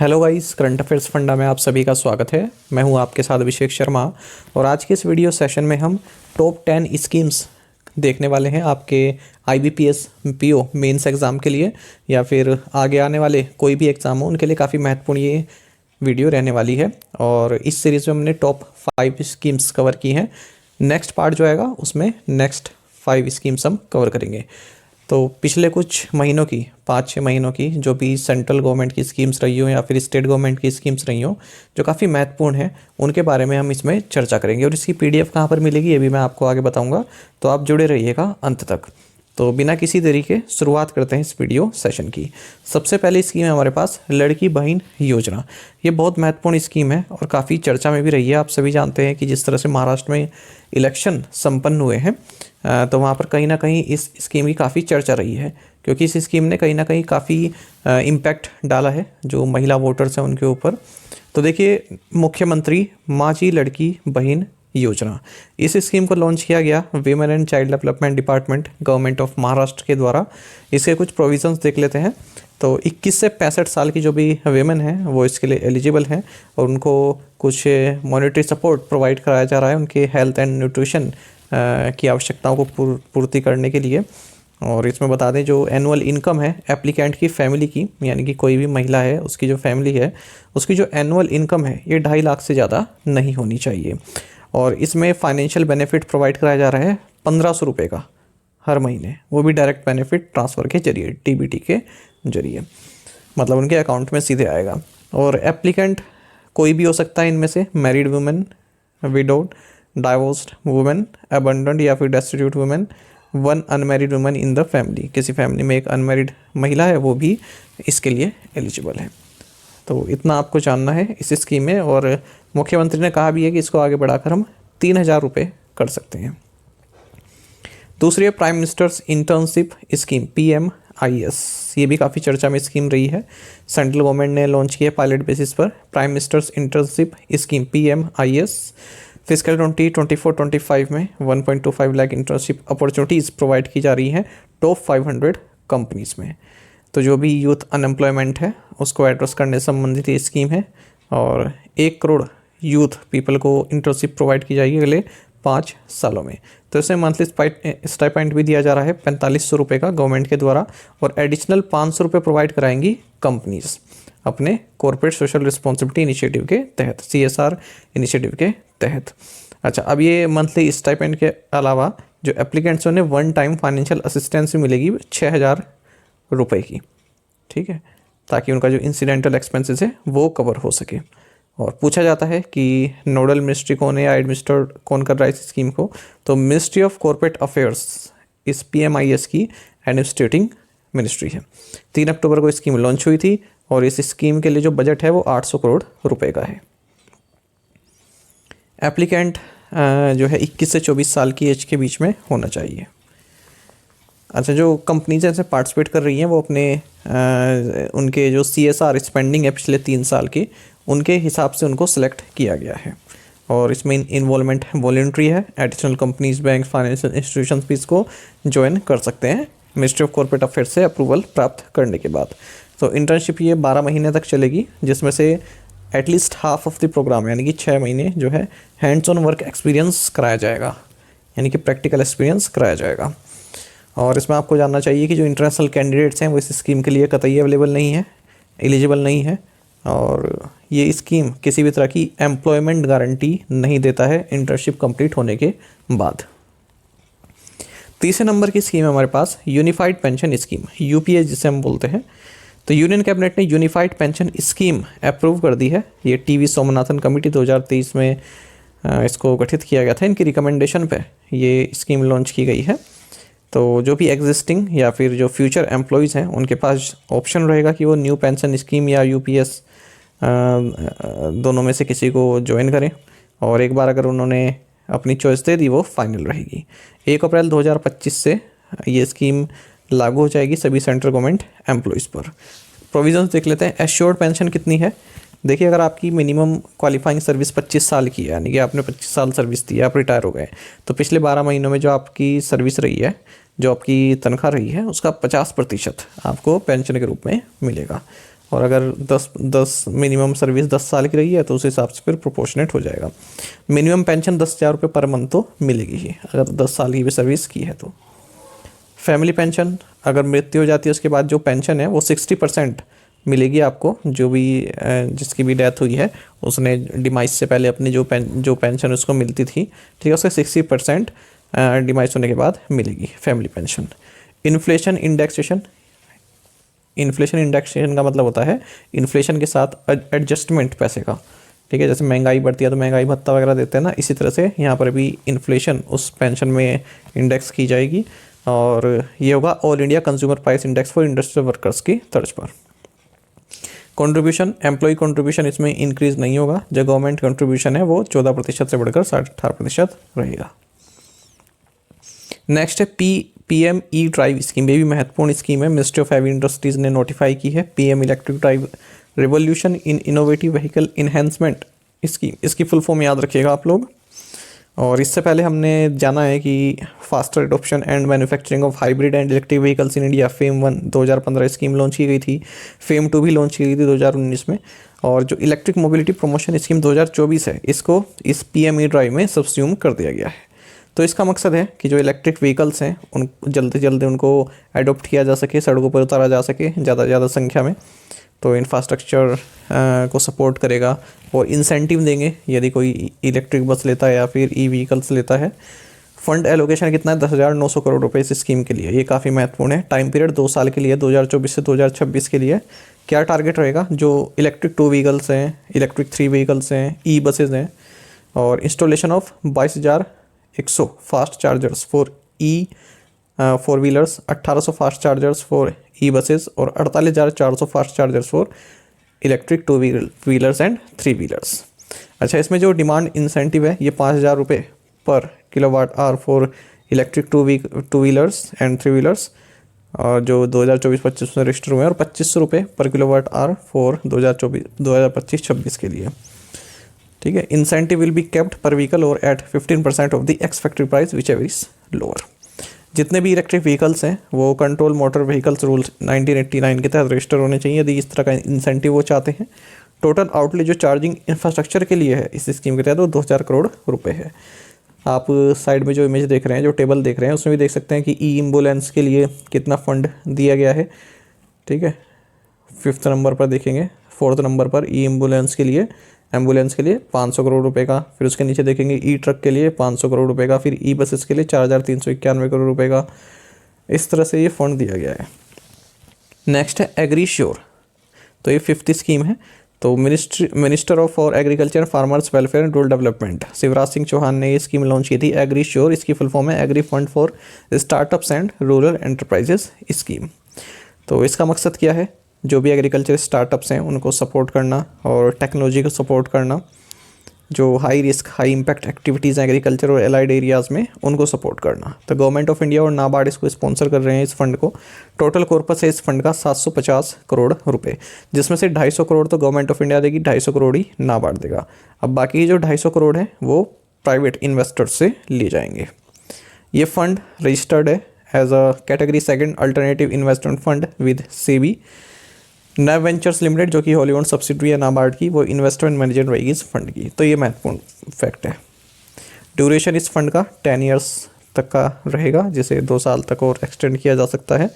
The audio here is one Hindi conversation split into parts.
Hello guys, current affairs funda में आप सभी का स्वागत है। मैं हूं आपके साथ अभिषेक शर्मा और आज के इस वीडियो सेशन में हम टॉप 10 स्कीम्स देखने वाले हैं आपके आईबीपीएस पीओ मेंस एग्ज़ाम के लिए या फिर आगे आने वाले कोई भी एग्ज़ाम हो उनके लिए काफ़ी महत्वपूर्ण ये वीडियो रहने वाली है। और इस सीरीज़ में हमने टॉप 5 स्कीम्स कवर की हैं। नेक्स्ट पार्ट जो आएगा उसमें नेक्स्ट 5 स्कीम्स हम कवर करेंगे। तो पिछले कुछ महीनों की 5-6 महीनों की जो भी सेंट्रल गवर्नमेंट की स्कीम्स रही हो या फिर स्टेट गवर्नमेंट की स्कीम्स रही हो जो काफ़ी महत्वपूर्ण है उनके बारे में हम इसमें चर्चा करेंगे। और इसकी पीडीएफ कहाँ पर मिलेगी ये भी मैं आपको आगे बताऊंगा, तो आप जुड़े रहिएगा अंत तक। तो बिना किसी देरी के शुरुआत करते हैं इस वीडियो सेशन की। सबसे पहली स्कीम है हमारे पास लड़की बहन योजना। ये बहुत महत्वपूर्ण स्कीम है और काफ़ी चर्चा में भी रही है। आप सभी जानते हैं कि जिस तरह से महाराष्ट्र में इलेक्शन संपन्न हुए हैं तो वहाँ पर कहीं ना कहीं इस स्कीम की काफ़ी चर्चा रही है, क्योंकि इस स्कीम ने कहीं ना कहीं काफ़ी इम्पैक्ट डाला है जो महिला वोटर्स हैं उनके ऊपर। तो देखिए, मुख्यमंत्री माझी लड़की बहन योजना, इस स्कीम को लॉन्च किया गया women and child development department government of Maharashtra के द्वारा। इसके कुछ प्रोविजंस देख लेते हैं। तो 21 से 65 साल की जो भी वीमेन हैं वो इसके लिए एलिजिबल हैं और उनको कुछ मॉनेटरी सपोर्ट प्रोवाइड कराया जा रहा है उनके हेल्थ एंड न्यूट्रिशन की आवश्यकताओं को पूर्ति करने के लिए। और इसमें बता दें जो एनुअल इनकम है एप्लीकेंट की फैमिली की, यानी कि कोई भी महिला है उसकी जो फैमिली है उसकी जो एनुअल इनकम है ये 2.5 लाख से ज़्यादा नहीं होनी चाहिए। और इसमें फाइनेंशियल बेनिफिट प्रोवाइड कराया जा रहा है 1500 रुपये का हर महीने, वो भी डायरेक्ट बेनिफिट ट्रांसफ़र के जरिए डीबीटी के जरिए, मतलब उनके अकाउंट में सीधे आएगा। और एप्लीकेंट कोई भी हो सकता है इनमें से, married women, widowed, divorced women, abundant या फिर destitute women, one unmarried women in the family, किसी फैमिली में एक अनमैरिड महिला है वो भी इसके लिए एलिजिबल है। तो इतना आपको जानना है इस स्कीम में। और मुख्यमंत्री ने कहा भी है कि इसको आगे बढ़ाकर हम 3000 रुपये कर सकते हैं। दूसरी है prime ministers internship scheme PMIS। ये भी काफ़ी चर्चा में स्कीम रही है। सेंट्रल गवर्नमेंट ने लॉन्च किया पायलट बेसिस पर prime ministers internship scheme PMIS। Physical 2024-25 में 1.25 लाख इंटर्नशिप अपॉर्चुनिटीज़ प्रोवाइड की जा रही हैं टॉप 500 कंपनीज़ में। तो जो भी यूथ अनएम्प्लॉयमेंट है उसको एड्रेस करने से संबंधित ये स्कीम है और 1 करोड़ यूथ पीपल को इंटर्नशिप प्रोवाइड की जाएगी अगले 5 सालों में। तो इसमें मंथली स्टाइपेंड भी दिया जा रहा है 4500 रुपये का गवर्नमेंट के द्वारा, और एडिशनल 500 रुपये प्रोवाइड कराएंगी कंपनीज़ अपने कॉर्पोरेट सोशल रिस्पॉन्सिबिलिटी इनिशिएटिव के तहत, CSR इनिशिएटिव के तहत। अच्छा, अब ये मंथली स्टाइपेंड के अलावा जो एप्लीकेंट्स उन्हें वन टाइम फाइनेंशियल असिस्टेंस भी मिलेगी 6000 रुपये की, ठीक है, ताकि उनका जो इंसिडेंटल एक्सपेंसेस है वो कवर हो सके। और पूछा जाता है कि नोडल मिनिस्ट्री कौन है या एडमिनिस्टर कौन कर रहा है इस स्कीम को, तो मिनिस्ट्री ऑफ कॉर्पोरेट अफेयर्स इस PMIS की एडमिनिस्ट्रेटिंग मिनिस्ट्री है। 3 अक्टूबर को स्कीम लॉन्च हुई थी और इस स्कीम के लिए जो बजट है वो 800 करोड़ रुपए का है। एप्लीकेंट जो है 21 से 24 साल की एज के बीच में होना चाहिए। अच्छा, जो कंपनीज इसमें पार्टिसिपेट कर रही हैं वो अपने उनके जो CSR स्पेंडिंग है पिछले 3 साल की उनके हिसाब से उनको सेलेक्ट किया गया है। और इसमें इन्वॉल्वमेंट वॉलंटरी है। Additional companies, bank, financial institutions भी इसको ज्वाइन कर सकते हैं मिनिस्ट्री ऑफ कॉर्पोरेट अफेयर्स से अप्रूवल प्राप्त करने के बाद। तो इंटर्नशिप ये 12 महीने तक चलेगी, जिसमें से at least half of the programme यानी कि 6 महीने जो है हैंड्स ऑन वर्क एक्सपीरियंस कराया जाएगा, यानी कि प्रैक्टिकल एक्सपीरियंस कराया जाएगा। और इसमें आपको जानना चाहिए कि जो इंटरनेशनल कैंडिडेट्स हैं वो इस स्कीम के लिए कतई अवेलेबल नहीं है, एलिजिबल नहीं है। और ये स्कीम किसी भी तरह की एम्प्लॉयमेंट गारंटी नहीं देता है इंटर्नशिप कंप्लीट होने के बाद। तीसरे नंबर की स्कीम है हमारे पास यूनिफाइड पेंशन स्कीम, UPS जिसे हम बोलते हैं। तो यूनियन कैबिनेट ने यूनिफाइड पेंशन स्कीम अप्रूव कर दी है। ये TV सोमनाथन कमेटी 2023 में इसको गठित किया गया था। इनकी रिकमेंडेशन पे ये स्कीम लॉन्च की गई है। तो जो भी एग्जिस्टिंग या फिर जो फ्यूचर एम्प्लॉयज़ हैं उनके पास ऑप्शन रहेगा कि वो न्यू पेंशन स्कीम या UPS दोनों में से किसी को ज्वाइन करें। और एक बार अगर उन्होंने अपनी चॉइस दे दी वो फाइनल रहेगी। 1 अप्रैल 2025 से ये स्कीम लागू हो जाएगी सभी सेंट्रल गवर्नमेंट एम्प्लॉयज़ पर। प्रोविजंस देख लेते हैं। एश्योर्ड पेंशन कितनी है? देखिए, अगर आपकी मिनिमम क्वालिफाइंग सर्विस 25 साल की है, यानी कि आपने 25 साल सर्विस दी, आप रिटायर हो गए, तो पिछले 12 महीनों में जो आपकी सर्विस रही है, जो आपकी तनख्वाह रही है, उसका 50% आपको पेंशन के रूप में मिलेगा। और अगर 10 मिनिमम सर्विस 10 साल की रही है तो उस हिसाब से फिर प्रोपोर्शनेट हो जाएगा। मिनिमम पेंशन 10,000 रुपये पर मंथ तो मिलेगी ही अगर 10 साल की भी सर्विस की है तो। फैमिली पेंशन, अगर मृत्यु हो जाती है उसके बाद जो पेंशन है वो 60% मिलेगी आपको, जो भी जिसकी भी डेथ हुई है उसने डिमाइस से पहले अपनी जो पेंशन उसको मिलती थी, ठीक है, उसका 60% डिमाइस होने के बाद मिलेगी family pension. Inflation indexation, inflation indexation का मतलब होता है इन्फ्लेशन के साथ एडजस्टमेंट पैसे का, ठीक है। जैसे महंगाई बढ़ती है तो महंगाई भत्ता वगैरह देते हैं ना, इसी तरह से यहाँ पर भी इन्फ्लेशन उस पेंशन में इंडेक्स की जाएगी और ये होगा all India consumer price index for industrial workers की तर्ज पर। कंट्रीब्यूशन, एम्प्लॉय कंट्रीब्यूशन इसमें इंक्रीज नहीं होगा, जो गवर्नमेंट कंट्रीब्यूशन है वो 14% से बढ़कर 18% रहेगा। नेक्स्ट है PME ड्राइव स्कीम, ये भी महत्वपूर्ण स्कीम है, मिनिस्ट्री ऑफ हैवी इंडस्ट्रीज ने नोटिफाई की है। PM electric drive revolution in innovative vehicle enhancement scheme, इसकी फुल फॉर्म याद रखिएगा आप लोग। और इससे पहले हमने जाना है कि faster adoption and manufacturing of hybrid and electric vehicles in India, fame 1 2015 scheme launch की गई थी, फेम 2 भी लॉन्च की गई थी 2019 में, और जो इलेक्ट्रिक मोबिलिटी प्रमोशन स्कीम 2024 है इसको इस PME ड्राइव में सब्स्यूम कर दिया गया है। तो इसका मकसद है कि जो इलेक्ट्रिक व्हीकल्स हैं उन जल्दी से जल्दी उनको एडॉप्ट किया जा सके, सड़कों पर उतारा जा सके ज़्यादा से ज़्यादा संख्या में, तो इंफ्रास्ट्रक्चर को सपोर्ट करेगा और इंसेंटिव देंगे यदि कोई इलेक्ट्रिक बस लेता है या फिर व्हीकल्स लेता है। फंड एलोकेशन कितना है, 10,900 करोड़ रुपए इस स्कीम के लिए, ये काफ़ी महत्वपूर्ण है। टाइम पीरियड 2 साल के लिए, 2024 से 2026 के लिए। क्या टारगेट रहेगा, जो इलेक्ट्रिक 2 व्हीकल्स हैं, इलेक्ट्रिक 3 व्हीकल्स हैं, बसेज हैं, और installation of 22,100 fast chargers for 4 wheelers, 1,800 fast chargers for buses और 48,400 fast chargers for electric 2 wheelers and 3 wheelers. अच्छा, इसमें जो डिमांड इंसेंटिव है ये 5,000 रुपये पर kilowatt hour for electric 2 wheelers and 3 wheelers, और जो 2024-25 में रजिस्टर हुए हैं, और 2,500 रुपये पर किलोवाट आवर फॉर 2025-26 के लिए, ठीक है। Incentive will be kept per vehicle और at 15% of the ex factory price whichever is lower. जितने भी इलेक्ट्रिक व्हीकल्स हैं वो कंट्रोल मोटर व्हीकल्स रूल्स 1989 के तहत रजिस्टर होने चाहिए यदि इस तरह का इंसेंटिव वो चाहते हैं। टोटल आउटले जो चार्जिंग इंफ्रास्ट्रक्चर के लिए है इस स्कीम के तहत वो 2,000 करोड़ रुपए है। आप साइड में जो इमेज देख रहे हैं, जो टेबल देख रहे हैं, उसमें भी देख सकते हैं कि एम्बुलेंस के लिए कितना फंड दिया गया है, ठीक है। 5th नंबर पर देखेंगे, 4th नंबर पर एम्बुलेंस के लिए 500 करोड़ रुपए का, फिर उसके नीचे देखेंगे ट्रक के लिए 500 करोड़ रुपए का, फिर बसेस के लिए 4,391 करोड़ रुपए का। इस तरह से ये फंड दिया गया है। नेक्स्ट है एग्रीश्योर, तो ये 5th स्कीम है। तो minister of for agriculture, farmers welfare and rural development Shivraj Singh Chouhan ने ये स्कीम लॉन्च की थी, एग्रीश्योर। इसकी फुल फॉर्म है agri fund for startups and rural enterprises scheme. तो इसका मकसद क्या है, जो भी एग्रीकल्चर स्टार्टअप्स हैं उनको सपोर्ट करना और टेक्नोलॉजी को सपोर्ट करना, जो high risk high impact activities हैं एग्रीकल्चर और एलाइड एरियाज़ में उनको सपोर्ट करना। तो गवर्नमेंट ऑफ इंडिया और नाबार्ड इसको स्पॉन्सर कर रहे हैं इस फंड को। टोटल कॉर्पस है इस फंड का 750 करोड़ रुपए, जिसमें से 250 करोड़ तो गवर्नमेंट ऑफ इंडिया देगी, 250 करोड़ ही नाबार्ड देगा। अब बाकी जो 250 करोड़ है वो प्राइवेट इन्वेस्टर्स से लिए जाएंगे। ये फंड रजिस्टर्ड है as a category 2 alternative investment fund with SEBI. Nav ventures limited जो कि होली ओन्ड सब्सिडरी है नाबार्ड की, वो इन्वेस्टमेंट मैनेजर रहेगी इस फंड की। तो ये महत्वपूर्ण फैक्ट है। ड्यूरेशन इस फंड का 10 ईयर्स तक का रहेगा, जिसे 2 साल तक और एक्सटेंड किया जा सकता है।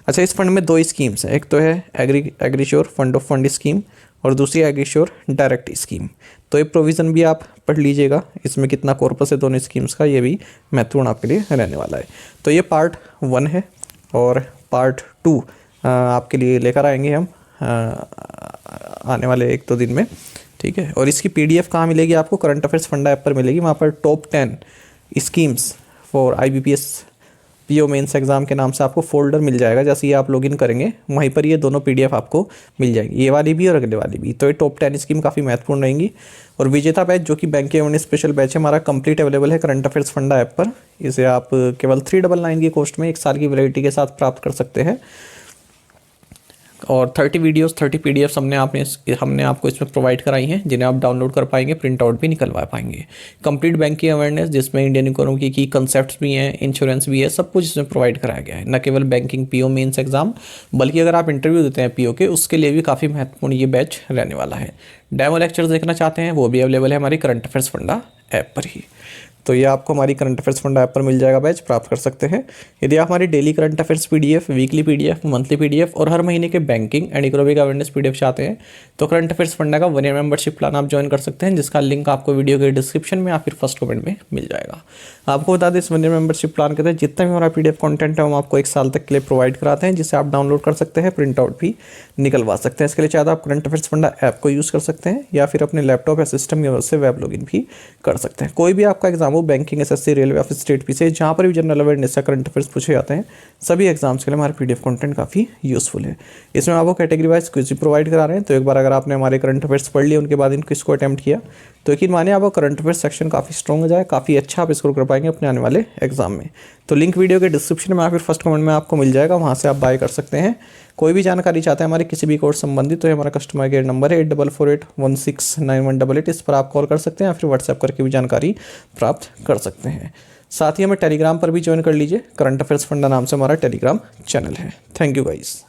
अच्छा, इस फंड में 2 स्कीम्स हैं, एक तो है AgriSure fund of fund scheme और दूसरी एग्रीश्योर डायरेक्ट स्कीम। तो ये प्रोविज़न भी आप पढ़ लीजिएगा, इसमें कितना कॉर्पस है दोनों स्कीम्स का, ये भी महत्वपूर्ण आपके लिए रहने वाला है। तो ये पार्ट 1 है और पार्ट 2 आपके लिए लेकर आएंगे हम आने वाले 1-2 दिन में, ठीक है। और इसकी PDF कहाँ मिलेगी आपको, करंट अफेयर्स फंडा ऐप पर मिलेगी। वहाँ पर top 10 schemes for IBPS PO mains exam के नाम से आपको फोल्डर मिल जाएगा। जैसे ये आप लॉगिन करेंगे वहीं पर ये दोनों PDF आपको मिल जाएगी, ये वाली भी और अगले वाली भी। तो ये टॉप 10 स्कीम काफ़ी महत्वपूर्ण रहेंगी। और विजेता बैच जो कि बैंक एवं स्पेशल बैच है हमारा कंप्लीट अवेलेबल है करंट अफेयर्स फंडा ऐप पर। इसे आप केवल 399 की कॉस्ट में 1 साल की वैलिडिटी के साथ प्राप्त कर सकते हैं। और 30 वीडियोस 30 पीडीएफ्स हमने आपको इसमें प्रोवाइड कराई हैं, जिन्हें आप डाउनलोड कर पाएंगे, प्रिंट आउट भी निकलवा पाएंगे। कंप्लीट बैंकिंग अवेयरनेस, जिसमें इंडियन इकोनॉमी की कंसेप्ट्स भी हैं, इंश्योरेंस भी है, सब कुछ इसमें प्रोवाइड कराया गया है। न केवल बैंकिंग पीओ मेंस एग्जाम, बल्कि अगर आप इंटरव्यू देते हैं पीओ के, उसके लिए भी काफ़ी महत्वपूर्ण ये बैच रहने वाला है। डेमो लेक्चर देखना चाहते हैं वो भी अवेलेबल है हमारी करंट अफेयर्स फंडा ऐप पर ही। तो ये आपको हमारी करंट अफेयर्स फंडा ऐप पर मिल जाएगा, बैच प्राप्त कर सकते हैं। यदि आप हमारी daily current affairs PDF, weekly PDF, monthly PDF और हर महीने के banking and economic awareness PDF चाहते हैं तो करंट अफेयर्स फंडा का 1 ईयर मेंबरशिप प्लान आप ज्वाइन कर सकते हैं, जिसका लिंक आपको वीडियो के डिस्क्रिप्शन में या फिर फर्स्ट कमेंट में मिल जाएगा। आपको बता दें, इस 1 ईयर मेंबरशिप प्लान के तहत जितना भी हमारा पीडीएफ कंटेंट है हम आपको 1 साल तक के लिए प्रोवाइड कराते हैं, जिसे आप डाउनलोड कर सकते हैं, प्रिंट आउट भी निकलवा सकते हैं। इसके लिए चाहे तो आप करंट अफेयर्स फंडा ऐप को यूज़ कर सकते हैं या फिर अपने लैपटॉप या सिस्टम की मदद से वेब लॉगिन भी कर सकते हैं। कोई भी आपका एग्जाम हो, banking, SSC, railway office, state P से, जहाँ पर भी जनरल अवेयरनेस या करंट अफेयर्स पूछे जाते हैं, सभी एग्जाम्स के लिए हमारा पीडीएफ कंटेंट काफ़ी यूजफुल है। इसमें आपको कैटेगरी वाइज क्विज भी प्रोवाइड करा रहे हैं, तो एक बार अगर आपने हमारे करंट अफेयर्स पढ़ लिए, उनके बाद इन क्विज को अटैम्प्ट किया, तो यकीन मानिए आपका करंट अफेयर्स सेक्शन काफ़ी स्ट्रॉन्ग हो जाए, काफ़ी अच्छा आप स्कोर कर पाएंगे अपने आने वाले एग्जाम में। तो लिंक वीडियो के डिस्क्रिप्शन में या फिर फर्स्ट कमेंट में आपको मिल जाएगा, वहाँ से आप बाय कर सकते हैं। कोई भी जानकारी चाहते हैं हमारे किसी भी कोर्स संबंधित, तो ये हमारा कस्टमर केयर नंबर है 8448169188, इस पर आप कॉल कर सकते हैं या फिर व्हाट्सएप करके भी जानकारी प्राप्त कर सकते हैं। साथ ही हमें टेलीग्राम पर भी ज्वाइन कर लीजिए, करंट अफेयर्स फंडा नाम से हमारा टेलीग्राम चैनल है। Thank you guys.